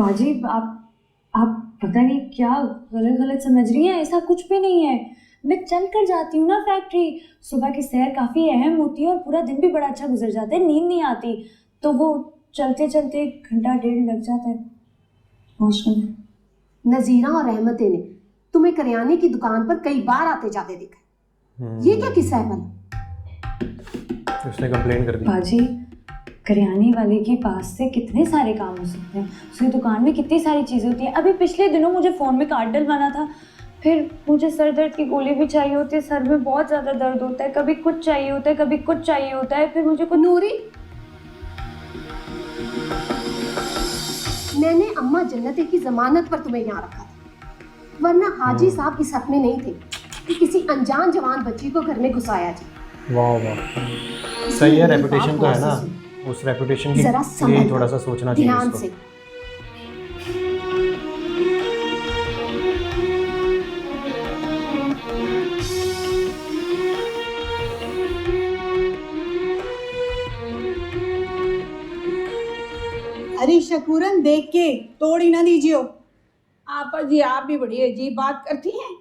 बाजी आप पता नहीं क्या गलत गलत समझ रही हैं। ऐसा कुछ भी नहीं है। मैं चल कर जाती हूँ ना फैक्ट्री। सुबह की सैर काफी अहम होती है और पूरा दिन भी बड़ा अच्छा गुजर जाता है, नींद नहीं आती, तो वो चलते चलते घंटा डेढ़ लग जाता है पहुंचने में। नजीरा और रहमते ने तुम्हें करियाने की दुकान पर कई बार आते जाते देखा। ये क्या किस्सा है भला? उसने कंप्लेन कर दी। बाजी करियाने वाले के पास से कितने सारे काम हो सकते हैं, उसकी दुकान में कितनी सारी चीजें होती हैं। अभी पिछले दिनों मुझे फोन में कार्ड डलवाना था, फिर मुझे सर दर्द की गोली भी चाहिए होती है, सर में बहुत ज्यादा दर्द होता है, कभी कुछ चाहिए होता है कभी कुछ चाहिए होता है, फिर मुझे कुछ। नूरी, मैंने अम्मा जन्नती की जमानत पर तुम्हें यहाँ रखा था, वरना हाजी साहब इस हक में नहीं थे कि किसी अनजान जवान बच्ची को घर में घुसाया जाए। वाह वाह, सही है, रेपुटेशन तो है ना, उस रेपुटेशन के लिए थोड़ा सा सोचना चाहिए ध्यान इसको। से। अरे शकूरन, देख के तोड़ ही ना दीजिए। आपा जी, आप भी बड़ी अजीब बात करती हैं।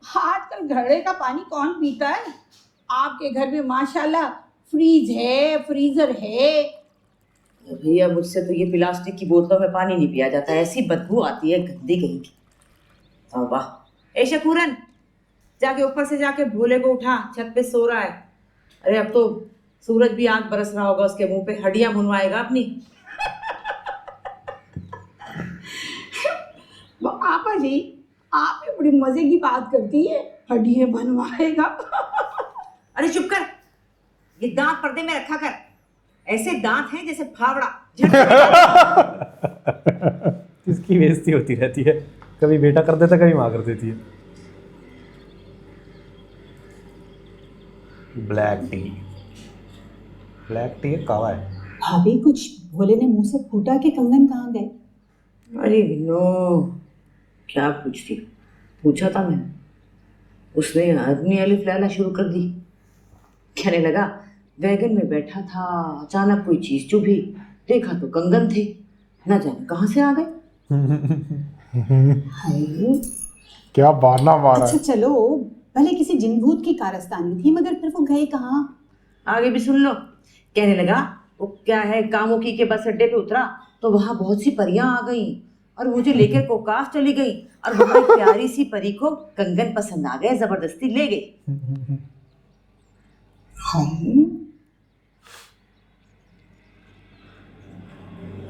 आजकल घड़े का पानी कौन पीता है? आपके घर में माशाल्लाह फ्रीज है, फ्रीजर है। भैया मुझसे तो ये प्लास्टिक की बोतलों में पानी नहीं पिया जाता, ऐसी बदबू आती है गंदी कहीं की। वाह। ए शकूरन, जाके ऊपर से जाके भोले को उठा, छत पे सो रहा है। अरे अब तो सूरज भी आग बरस रहा होगा उसके मुंह पे, हड्डियां भुनवाएगा अपनी। आपा जी, आप भी बड़ी मजे की बात करती है, हड्डियां बनवाएगा। अरे चुप कर, ये दांत पर्दे में रखा कर, ऐसे दांत हैं जैसे फावड़ा। इसकी बेइज्जती होती रहती है, कभी बेटा कर देता कभी माँ कर देती है। ब्लैक टी, ब्लैक टी कावा है। भाभी, कुछ भोले ने मुंह से फूटा कि कंगन कहाँ गए? अरे नो, क्या पूछती, पूछा था मैंने, उसने आदमी अलिफ लैला शुरू कर दी। कहने लगा वैगन में बैठा था, अचानक कोई चीज चुभी, देखा तो कंगन थे, ना जाने कहाँ से आ गए। क्या बारना मारा। अच्छा चलो, भले किसी जिन भूत की कारस्तानी थी, मगर फिर वो गए कहाँ? आगे भी सुन लो। कहने लगा वो क्या है, कामुकी के बस अड्डे पे उतरा तो वहां बहुत सी परियां आ गई और मुझे लेकर कोकाफ चली गई, और वहां एक प्यारी सी परी को कंगन पसंद आ गए, जबरदस्ती ले गई।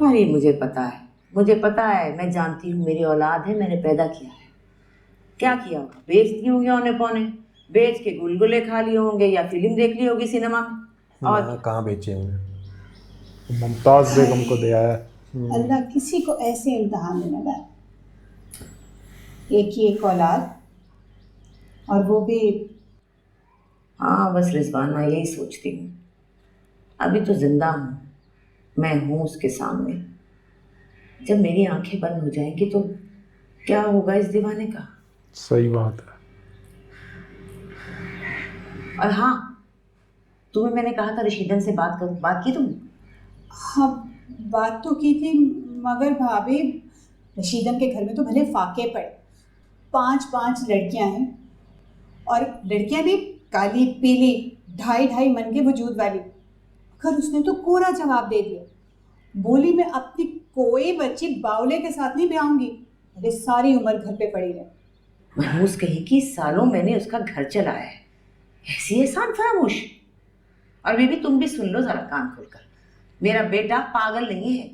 अरे मुझे पता है, मैं जानती हूँ, मेरी औलाद है, मैंने पैदा किया है। क्या किया होगा, बेच दिए होंगे औने पौने, बेच के गुलगुले खा लिए होंगे या फिल्म देख ली होगी सिनेमा में। और कहाँ बेचे होंगे, मुमताज बेगम को दिया है। अल्लाह किसी को ऐसे इम्तिहान में न डाले। एक ही एक औलाद, और वो भी। हाँ बस रिजवाना, यही सोचती हूँ, अभी तो जिंदा हूँ, मैं हूँ उसके सामने, जब मेरी आंखें बंद हो जाएंगी तो क्या होगा इस दीवाने का। सही बात है। और हाँ, तुम्हें मैंने कहा था रशीदन से बात करो, बात की तुमने? हाँ, बात तो की थी, मगर भाभी रशीदन के घर में तो भले फाके पड़े, 5-5 लड़कियां हैं, और लड़कियां भी काली पीली, 2.5 मन के वजूद वाली। मगर उसने तो कोरा जवाब दे दिया, बोली मैं अपनी कोई बच्ची बावले के साथ नहीं ब्याहूंगी, अरे सारी उम्र घर पे पड़ी रहे। महूस कहीं की, सालों मैंने उसका घर चलाया है, ऐसी एहसान फरामोश। और बीबी तुम भी सुन लो जरा कान खोलकर, मेरा बेटा पागल नहीं है,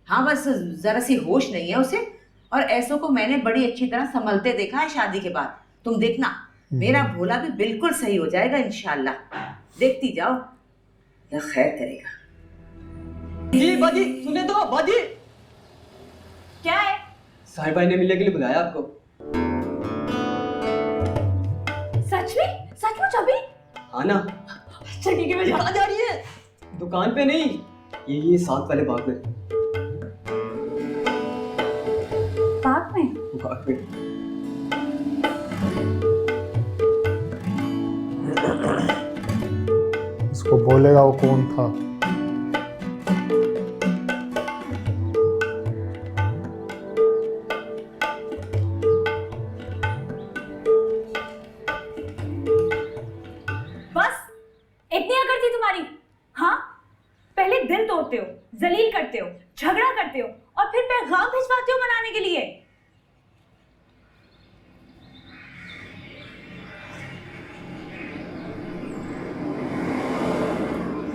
हाँ बस जरा सी होश नहीं है उसे, और ऐसों को मैंने बड़ी अच्छी तरह संभलते देखा है शादी के बाद। तुम देखना, मेरा भोला भी बिल्कुल सही हो जाएगा इंशाल्लाह, देखती जाओ, या खैर करेगा। जी बाजी, सुने तो बाजी। क्या है? साहिब भाई ने मिलने के लिए बुलाया आपको। सचमुच अभी? हाँ ना। अच्छा ठीक है, मैं कहाँ जा रही है? दुकान पे नहीं, ये साथ वाले बाग में। पार्क में? बाग में। उसको बोलेगा वो कौन था। जलील करते हो, झगड़ा करते हो और फिर पैगाम भिजवाते हो मनाने के लिए।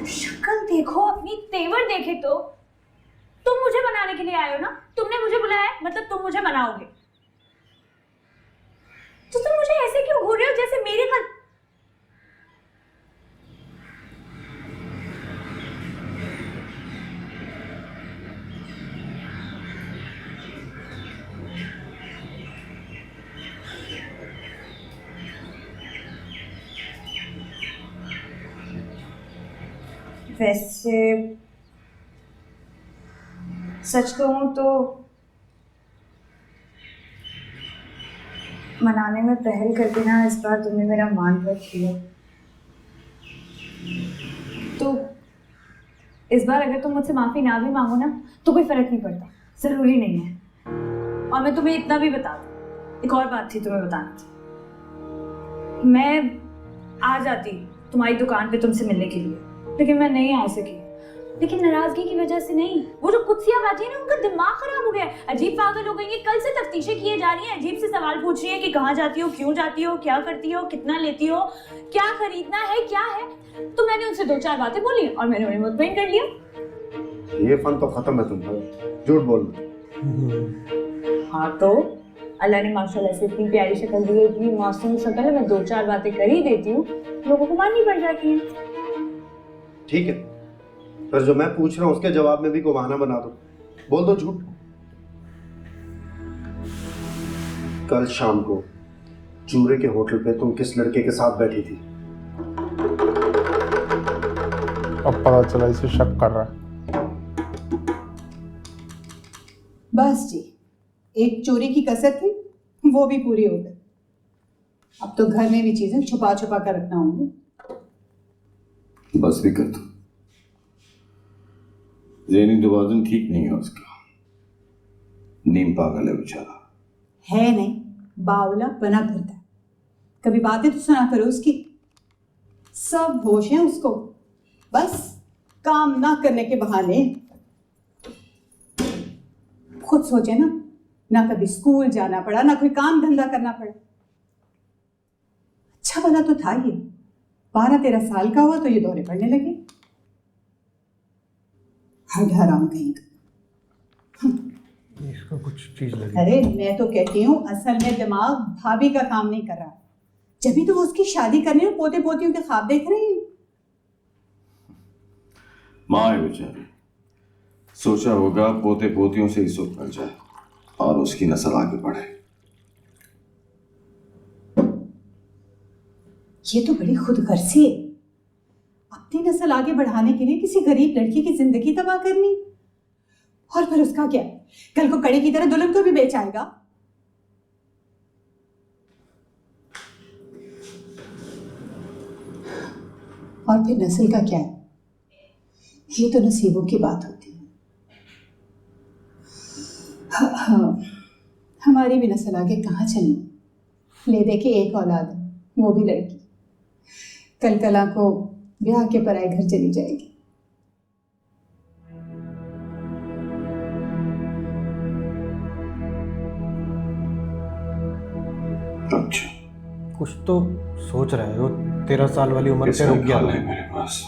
शक्ल देखो अपनी, तेवर देखे तो। तुम मुझे मनाने के लिए आए हो ना, तुमने मुझे बुलाया है, मतलब तुम मुझे मनाओगे। तो तुम मुझे ऐसे क्यों घूर रहे हो जैसे मेरे घर। वैसे सच कहूं तो मनाने में पहल करके ना इस बार तुमने मेरा मान रख लिया। तो इस बार अगर तुम मुझसे माफी ना भी मांगो ना तो कोई फर्क नहीं पड़ता, जरूरी नहीं है। और मैं तुम्हें इतना भी बता दूं, एक और बात थी तुम्हें बताना थी। मैं आ जाती तुम्हारी दुकान पे तुमसे मिलने के लिए, लेकिन मैं नहीं आ सकी। लेकिन नाराजगी की वजह से नहीं, वो जो कुत्सियाबाजी है ना, उनका दिमाग खराब हो गया है, अजीब पागल हो गई है। कल से तफ्तीशें किए जा रही हैं, अजीब से सवाल पूछ रही है कि कहाँ जाती हो, क्यों जाती हो, क्या करती हो, कितना लेती हो, क्या खरीदना है, क्या है। तो मैंने उनसे 2-4 बातें बोली और मैंने उन्हें मुतमईन कर लिया। ये फन तो खत्म है तुम्हारा, झूठ बोल रहे। हाँ तो अल्लाह ने माशाल्लाह से इतनी प्यारी शक्ल दी है, इतनी मासूम शक्ल है, मैं 2-4 बातें कर ही देती हूँ, लोगों को माननी पड़ जाती है। ठीक है, पर जो मैं पूछ रहा हूँ उसके जवाब में भी को बहाना बना दो, बोल दो झूठ। कल शाम को चूरे के होटल पे तुम किस लड़के के साथ बैठी थी? अब पता चला इसे शक कर रहा है। बस जी, एक चोरी की कसर थी, वो भी पूरी हो गई। अब तो घर में भी चीजें छुपा छुपा कर रखना होंगे। बस भी कर दो, ज़हनी तवाज़ुन ठीक नहीं है उसका, नीम पागल है बेचारा। है नहीं, बावला बना फिरता है। कभी बातें तो सुना करो उसकी, सब होश है उसको, बस काम ना करने के बहाने। खुद सोचे ना कभी स्कूल जाना पड़ा, ना कोई काम धंधा करना पड़ा। अच्छा भला तो था ये, 12-13 साल का हुआ तो ये दौरे पड़ने लगे। हराम कहीं का। इसको कुछ चीज लगी। अरे मैं तो कहती हूँ असल में दिमाग भाभी का काम नहीं कर रहा, जब तो वो उसकी शादी करने और पोते पोतियों के ख्वाब देख रहे हैं। माँ है बेचारी, सोचा होगा पोते पोतियों से ही सुख मिल जाए और उसकी नस्ल आगे बढ़े। ये तो बड़ी खुदगर्जी है, अपनी नस्ल आगे बढ़ाने के लिए किसी गरीब लड़की की जिंदगी तबाह करनी। और फिर उसका क्या, कल को कड़े की तरह दुल्हन को भी बेच आएगा। और फिर नस्ल का क्या है, ये तो नसीबों की बात होती है। हमारी भी नस्ल आगे कहाँ चली, ले दे के एक औलाद है, वो भी लड़की, कल कला को ब्याह के पराए घर चली जाएगी। अच्छा, कुछ तो सोच रहे हो, 13 साल वाली उम्र पे इसका रुक गया। ख्याल है मेरे पास।